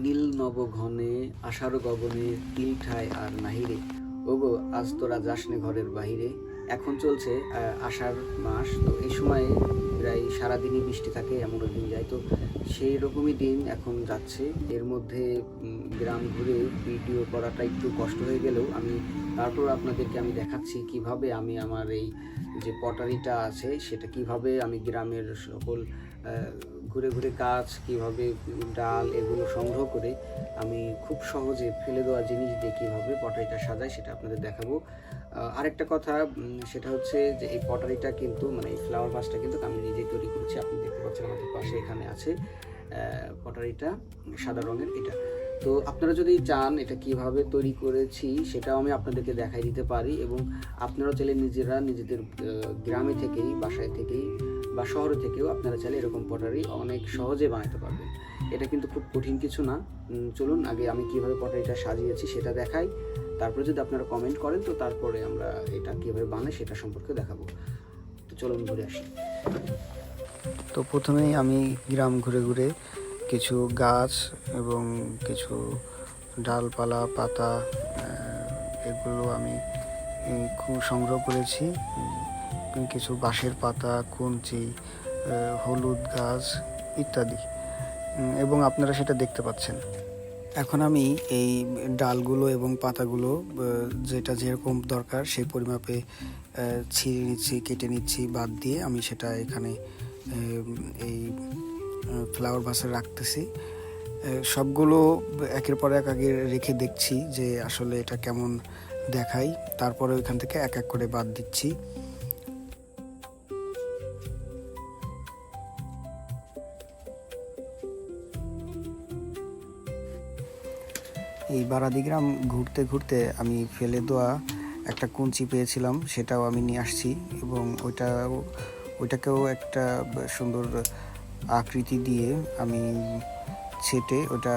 নীল নব ঘনে আষাঢ় গগনে তিল ঠায় আর নাহিরে, ওগো আজ তোরা যাসনে ঘরের বাহিরে। এখন চলছে আষাঢ় মাস, তো এই সময়ে প্রায় সারাদিনই বৃষ্টি থাকে, এমন দিন যায়। তো সেই রকমই দিন এখন যাচ্ছে। এর মধ্যে গ্রাম ঘুরে ভিডিও করাটা একটু কষ্ট হয়ে গেলেও তারপর আপনাদেরকে আমি দেখাচ্ছি কিভাবে আমি আমার এই যে পটারিটা আছে সেটা কিভাবে আমি গ্রামের সকল ঘুরে ঘুরে গাছ, কিভাবে ডাল এগুলো সংগ্রহ করে আমি খুব সহজে ফেলে দেওয়া জিনিস দিয়ে কীভাবে পটারিটা সাজাই সেটা আপনাদের দেখাবো। আরেকটা কথা, সেটা হচ্ছে যে এই পটারিটা কিন্তু মানে এই ফ্লাওয়ার ভাসটা কিন্তু আমি নিজেই তৈরি করেছি। আপনি দেখতে পাচ্ছেন আমাদের পাশে এখানে আছে পটারিটা, সাদা রঙের এটা। তো আপনারা যদি চান এটা কিভাবে তৈরি করেছি সেটাও আমি আপনাদেরকে দেখাই দিতে পারি, এবং আপনারাও চাইলে নিজেরা নিজেদের গ্রামে থেকেই, বাসায় থেকেই বা শহরে থেকেও আপনারা চাইলে এরকম পটারি অনেক সহজে বানাতে পারবেন। এটা কিন্তু খুব কঠিন কিছু না। চলুন আগে আমি কিভাবে পটারিটা সাজিয়েছি সেটা দেখাই, তারপরে যদি আপনারা কমেন্ট করেন তো তারপরে আমরা এটা কীভাবে বানাই সেটা সম্পর্কে দেখাবো। তো চলুন ঘুরে আসি। তো প্রথমেই আমি গ্রাম ঘুরে ঘুরে কিছু গাছ এবং কিছু ডালপালা পাতা এগুলো আমি খুব সংগ্রহ করেছি। কিছু বাঁশের পাতা, কঞ্চি, হলুদ গাছ ইত্যাদি, এবং আপনারা সেটা দেখতে পাচ্ছেন। এখন আমি এই ডালগুলো এবং পাতাগুলো যেটা যেরকম দরকার সেই পরিমাপে ছিঁড়ে নিচ্ছি, কেটে নিচ্ছি, বাদ দিয়ে আমি সেটা এখানে এই ফ্লাওয়ার ভাসে রাখতেছি। সবগুলো একের পর এক আগে রেখে দেখছি যে আসলে এটা কেমন দেখাই, তারপরে ওইখান থেকে এক এক করে বাদ দিচ্ছি। এই বারাদি গ্রাম ঘুরতে ঘুরতে আমি ফেলে দেওয়া একটা কঞ্চি পেয়েছিলাম, সেটাও আমি নিয়ে আসছি, এবং ওইটাকেও একটা সুন্দর আকৃতি দিয়ে আমি ছেটে ওটা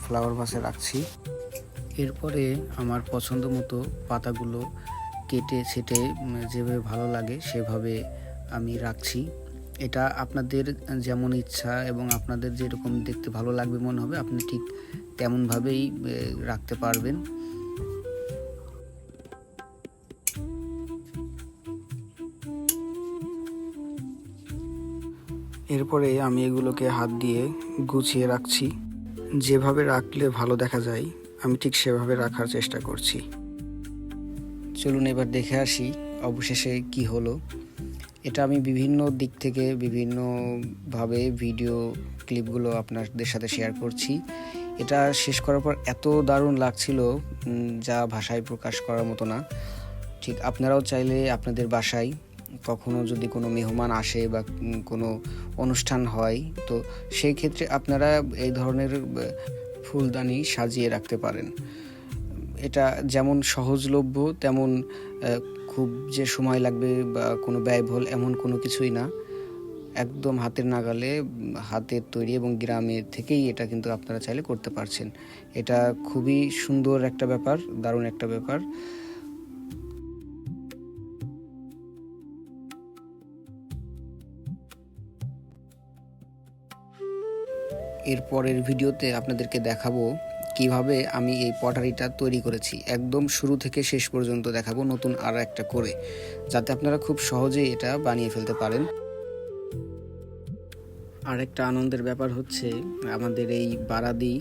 ফ্লাওয়ার ভাসে রাখছি। এরপরে আমার পছন্দ মতো পাতাগুলো কেটে ছেটে যেভাবে ভালো লাগে সেভাবে আমি রাখছি। এটা আপনাদের যেমন ইচ্ছা এবং আপনাদের যেরকম দেখতে ভালো লাগবে মনে হবে আপনি ঠিক তেমনভাবেই রাখতে পারবেন। এরপরে আমি এগুলোকে হাত দিয়ে গুছিয়ে রাখছি। যেভাবে রাখলে ভালো দেখা যায় আমি ঠিক সেভাবে রাখার চেষ্টা করছি। চলুন এবার দেখে আসি অবশেষে কি হলো। এটা আমি বিভিন্ন দিক থেকে বিভিন্নভাবে ভিডিও ক্লিপগুলো আপনাদের সাথে শেয়ার করছি। এটা শেষ করার পর এত দারুণ লাগছিল যা ভাষায় প্রকাশ করার মতো না। ঠিক আপনারাও চাইলে আপনাদের বাসায় কখনো যদি কোনো মেহমান আসে বা কোনো অনুষ্ঠান হয় তো সেই ক্ষেত্রে আপনারা এই ধরনের ফুলদানি সাজিয়ে রাখতে পারেন। এটা যেমন সহজলভ্য তেমন খুব যে সময় লাগবে বা কোনো ব্যয়বহুল এমন কোনো কিছুই না, একদম হাতের নাগালে, হাতের তৈরি, এবং গ্রামে থেকেই এটা কিন্তু আপনারা চাইলে করতে পারছেন। এটা খুবই সুন্দর একটা ব্যাপার, দারুণ একটা ব্যাপার। এর পরের ভিডিওতে আপনাদেরকে দেখাবো কিভাবে আমি এই পটারিটা তৈরি করেছি, একদম শুরু থেকে শেষ পর্যন্ত দেখাবো নতুন আর একটা করে, যাতে আপনারা খুব সহজেই এটা বানিয়ে ফেলতে পারেন। আর একটা আনন্দের ব্যাপার হচ্ছে আমাদের এই বারাদি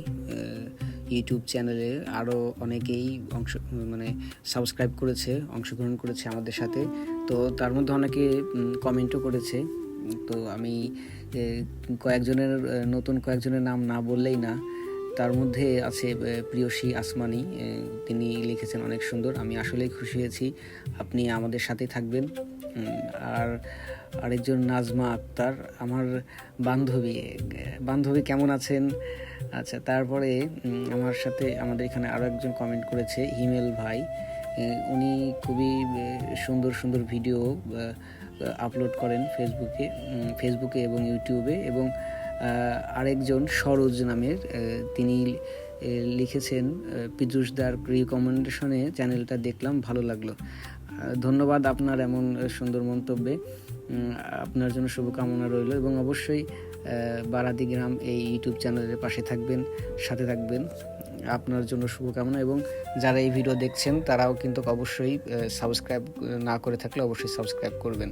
ইউটিউব চ্যানেলে আরও অনেকেই সাবস্ক্রাইব করেছে, অংশগ্রহণ করেছে আমাদের সাথে। তো তার মধ্যে অনেকে কমেন্টও করেছে। তো আমি নতুন কয়েকজনের নাম না বললেই না। তার মধ্যে আছে প্রিয়সী আসমানি, তিনি লিখেছেন অনেক সুন্দর। আমি আসলেই খুশি হয়েছি আপনি আমাদের সাথে থাকবেন। আর আরেকজন নাজমা আক্তার, আমার বান্ধবী কেমন আছেন? আচ্ছা, তারপরে আমাদের এখানে আরও একজন কমেন্ট করেছে হিমেল ভাই, উনি খুবই সুন্দর সুন্দর ভিডিও আপলোড করেন ফেসবুকে এবং ইউটিউবে। এবং আরেকজন সরোজ নামের, তিনি লিখেছেন পীযূষদার রিকমেন্ডেশনে চ্যানেলটা দেখলাম, ভালো লাগলো। ধন্যবাদ আপনার এমন সুন্দর মন্তব্যে, আপনার জন্য শুভকামনা রইল। এবং অবশ্যই বারাদি গ্রাম এই ইউটিউব চ্যানেলের পাশে থাকবেন, সাথে থাকবেন। আপনার জন্য শুভকামনা। এবং যারা এই ভিডিও দেখছেন তারাও কিন্তু অবশ্যই সাবস্ক্রাইব না করে থাকলে অবশ্যই সাবস্ক্রাইব করবেন।